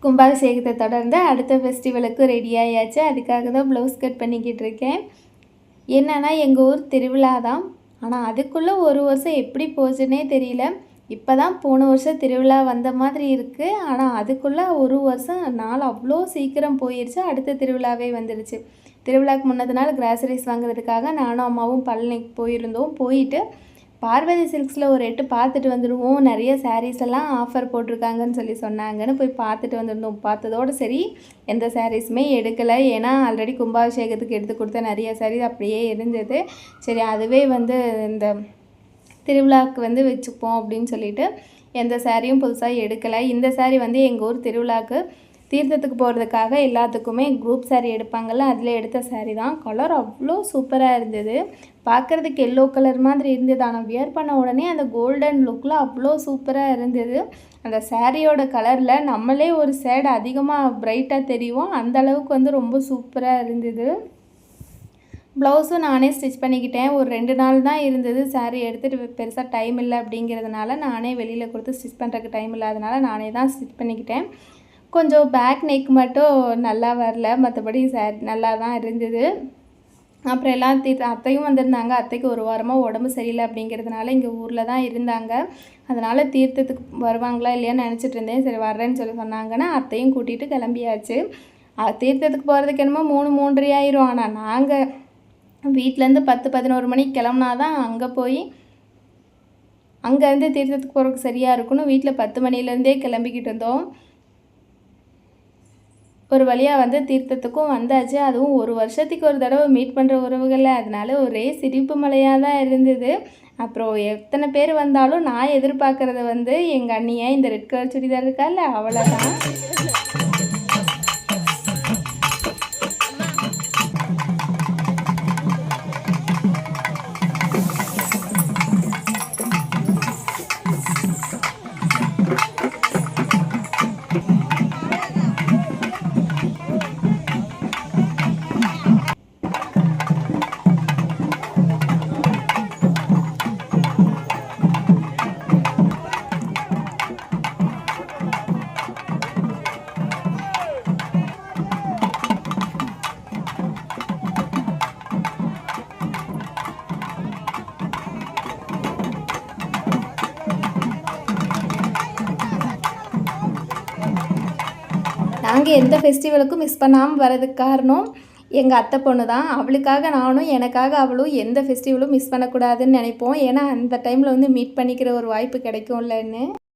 கும்பாபிஷேகத்தை தொடர்ந்து அடுத்த ஃபெஸ்டிவலுக்கு ரெடி ஆயாச்சு. அதுக்காக தான் ப்ளவுஸ் கட் பண்ணிக்கிட்டு இருக்கேன். என்னென்னா எங்கள் ஊர் திருவிழா தான். ஆனால் அதுக்குள்ளே ஒரு வருஷம் எப்படி போச்சுன்னே தெரியல. இப்போ தான் போன வருஷம் திருவிழா வந்த மாதிரி இருக்குது. ஆனால் அதுக்குள்ளே ஒரு வருஷம் நாள் அவ்வளோ சீக்கிரம் போயிடுச்சு. அடுத்த திருவிழாவே வந்துடுச்சு. திருவிழாவுக்கு முன்னது நாள் கிராசரிஸ் வாங்குறதுக்காக நானும் அம்மாவும் பழனிக்கு போயிருந்தோம். போயிட்டு பார்வதி சில்க்ஸில் ஒரு எட்டு பார்த்துட்டு வந்துடுவோம். நிறைய சாரீஸ் எல்லாம் ஆஃபர் போட்டிருக்காங்கன்னு சொன்னாங்கன்னு போய் பார்த்துட்டு வந்துருந்தோம். பார்த்ததோடு சரி, எந்த சாரீஸுமே எடுக்கலை. ஏன்னா ஆல்ரெடி கும்பாபிஷேகத்துக்கு எடுத்து கொடுத்த நிறைய சாரீஸ் அப்படியே இருந்தது. சரி, அதுவே இந்த திருவிழாவுக்கு வச்சுப்போம் அப்படின்னு சொல்லிட்டு எந்த சாரியும் புதுசாக எடுக்கலை. இந்த சாரீ எங்கள் ஊர் திருவிழாவுக்கு தீர்த்தத்துக்கு போகிறதுக்காக எல்லாத்துக்குமே குரூப் சாரீ எடுப்பாங்கள்ல, அதில் எடுத்த சாரீ தான். கலர் அவ்வளோ சூப்பராக இருந்தது. பார்க்குறதுக்கு எல்லோ கலர் மாதிரி இருந்தது. ஆனால் வியர் பண்ண உடனே அந்த கோல்டன் லுக்கில் அவ்வளோ சூப்பராக இருந்தது. அந்த சாரியோட கலரில் நம்மளே ஒரு ஷேட் அதிகமாக ப்ரைட்டாக தெரியும். அந்தளவுக்கு ரொம்ப சூப்பராக இருந்தது. ப்ளவுஸும் நானே ஸ்டிச் பண்ணிக்கிட்டேன். ஒரு 2 நாள் தான் இருந்தது. சாரீ எடுத்துகிட்டு பெருசாக டைம் இல்லை அப்படிங்கிறதுனால நானே வெளியில் கொடுத்து ஸ்டிச் பண்ணுறதுக்கு டைம் இல்லாதனால நானே தான் ஸ்டிச் பண்ணிக்கிட்டேன். கொஞ்சம் பேக் நெக் மட்டும் நல்லா வரல, மற்றபடி சாரீ நல்லா தான் இருந்தது. அப்புறம் எல்லாம் அத்தையும் வந்திருந்தாங்க. அத்தைக்கு ஒரு வாரமாக உடம்பு சரியில்லை அப்படிங்கிறதுனால இங்கே ஊரில் தான் இருந்தாங்க. அதனால் தீர்த்தத்துக்கு வருவாங்களா இல்லையான்னு நினச்சிட்டு இருந்தேன். சரி வர்றேன்னு சொன்னாங்கன்னா அத்தையும் கூட்டிகிட்டு கிளம்பியாச்சு. தீர்த்தத்துக்கு போகிறதுக்கு என்னமோ 3-3:30 ஆயிரும். ஆனால் நாங்கள் வீட்டிலேருந்து 10-11 மணிக்கு கிளம்புனா தான் அங்கே போய் அங்கேருந்து தீர்த்தத்துக்கு போகிறதுக்கு சரியாக இருக்கணும். வீட்டில் 10 மணிலேருந்தே கிளம்பிக்கிட்டு இருந்தோம். ஒரு வழியாக தீர்த்தத்துக்கும் வந்தாச்சு. அதுவும் ஒரு வருஷத்துக்கு ஒரு தடவை மீட் பண்ணுற உறவுகளில், அதனால ஒரே சிரிப்பு மலையாக தான் இருந்தது. அப்புறம் எத்தனை பேர் வந்தாலும் நான் எதிர்பார்க்குறது எங்கள் அண்ணியை இந்த ரெட் கலர் சுடிதார் இருக்கால அவளை தான். நாங்கள் எந்த ஃபெஸ்டிவலுக்கும் மிஸ் பண்ணாமல் வரதுக்கு காரணம் எங்கள் அத்தை பொண்ணு தான். அவளுக்காக நானும் எனக்காக அவளும் எந்த ஃபெஸ்டிவலும் மிஸ் பண்ணக்கூடாதுன்னு நினைப்போம். ஏன்னா அந்த டைமில் மீட் பண்ணிக்கிற ஒரு வாய்ப்பு கிடைக்கும்லன்னு.